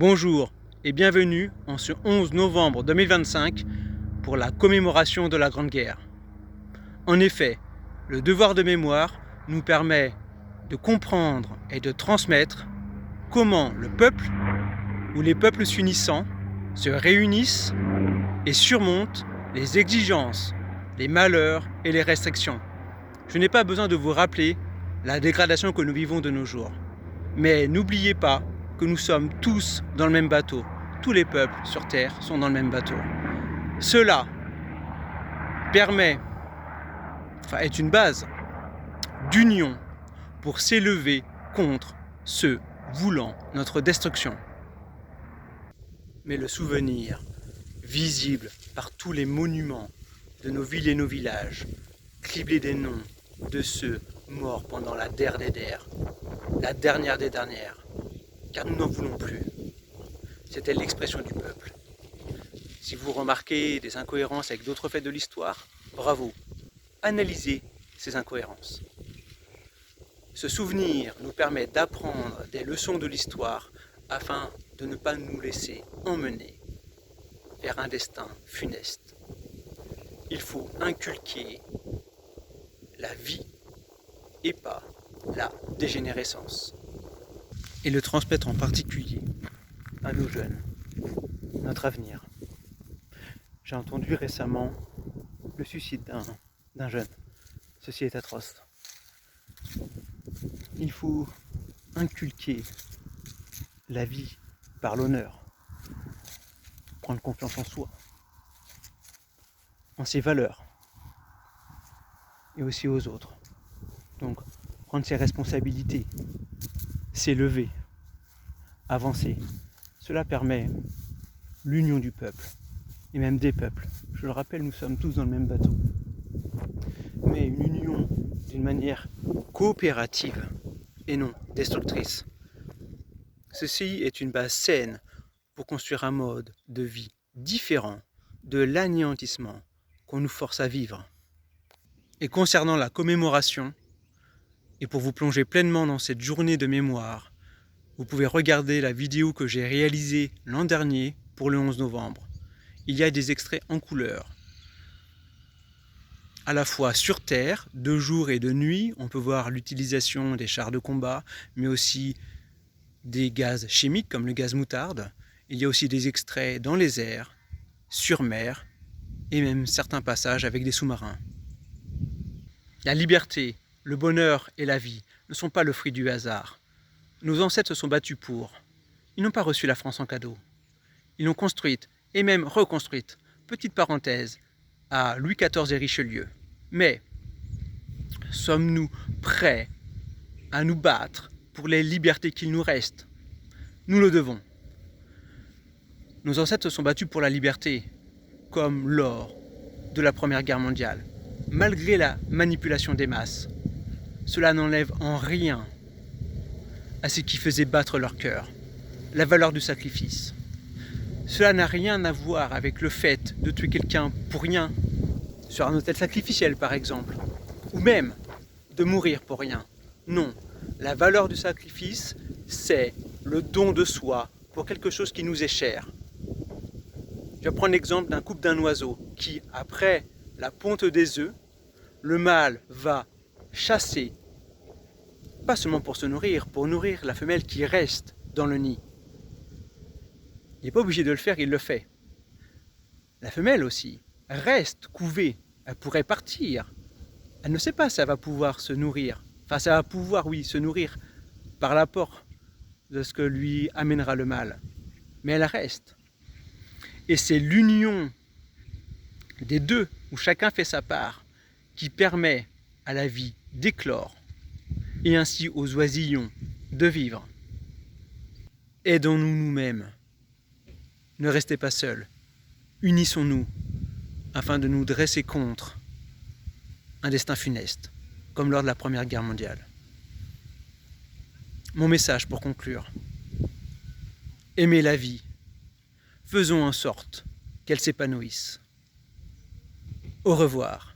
Bonjour et bienvenue en ce 11 novembre 2025 pour la commémoration de la Grande Guerre. En effet, le devoir de mémoire nous permet de comprendre et de transmettre comment le peuple ou les peuples s'unissant se réunissent et surmontent les exigences, les malheurs et les restrictions. Je n'ai pas besoin de vous rappeler la dégradation que nous vivons de nos jours. Mais n'oubliez pas que nous sommes tous dans le même bateau. Tous les peuples sur Terre sont dans le même bateau. Cela est une base d'union pour s'élever contre ceux voulant notre destruction. Mais le souvenir, visible par tous les monuments de nos villes et nos villages, criblés des noms de ceux morts pendant la der des der, la dernière des dernières, car nous n'en voulons plus. C'était l'expression du peuple. Si vous remarquez des incohérences avec d'autres faits de l'histoire, bravo, analysez ces incohérences. Ce souvenir nous permet d'apprendre des leçons de l'histoire afin de ne pas nous laisser emmener vers un destin funeste. Il faut inculquer la vie et pas la dégénérescence. Et le transmettre en particulier à nos jeunes, notre avenir. J'ai entendu récemment le suicide d'un jeune. Ceci est atroce. Il faut inculquer la vie par l'honneur, prendre confiance en soi, en ses valeurs et aussi aux autres. Donc, prendre ses responsabilités, s'élever, avancer. Cela permet l'union du peuple et même des peuples. Je le rappelle, nous sommes tous dans le même bateau. Mais une union d'une manière coopérative et non destructrice. Ceci est une base saine pour construire un mode de vie différent de l'anéantissement qu'on nous force à vivre. Et concernant la commémoration, et pour vous plonger pleinement dans cette journée de mémoire, vous pouvez regarder la vidéo que j'ai réalisée l'an dernier pour le 11 novembre. Il y a des extraits en couleur. À la fois sur Terre, de jour et de nuit, on peut voir l'utilisation des chars de combat, mais aussi des gaz chimiques comme le gaz moutarde. Il y a aussi des extraits dans les airs, sur mer, et même certains passages avec des sous-marins. La liberté, le bonheur et la vie ne sont pas le fruit du hasard. Nos ancêtres se sont battus pour. Ils n'ont pas reçu la France en cadeau. Ils l'ont construite et même reconstruite. Petite parenthèse, à Louis XIV et Richelieu. Mais sommes-nous prêts à nous battre pour les libertés qu'il nous reste? Nous le devons. Nos ancêtres se sont battus pour la liberté, comme lors de la Première Guerre mondiale, malgré la manipulation des masses. Cela n'enlève en rien à ce qui faisait battre leur cœur, la valeur du sacrifice. Cela n'a rien à voir avec le fait de tuer quelqu'un pour rien, sur un autel sacrificiel par exemple, ou même de mourir pour rien. Non, la valeur du sacrifice, c'est le don de soi pour quelque chose qui nous est cher. Je vais prendre l'exemple d'un couple d'un oiseau qui, après la ponte des œufs, le mâle va chasser, pas seulement pour se nourrir, pour nourrir la femelle qui reste dans le nid. Il n'est pas obligé de le faire, il le fait. La femelle aussi reste couvée, elle pourrait partir. Elle ne sait pas si elle va pouvoir se nourrir. Enfin, ça va pouvoir, oui, se nourrir par l'apport de ce que lui amènera le mâle. Mais elle reste. Et c'est l'union des deux, où chacun fait sa part, qui permet à la vie d'éclore et ainsi aux oisillons de vivre. Aidons-nous nous-mêmes. Ne restez pas seuls. Unissons-nous afin de nous dresser contre un destin funeste, comme lors de la Première Guerre mondiale. Mon message pour conclure. Aimez la vie. Faisons en sorte qu'elle s'épanouisse. Au revoir.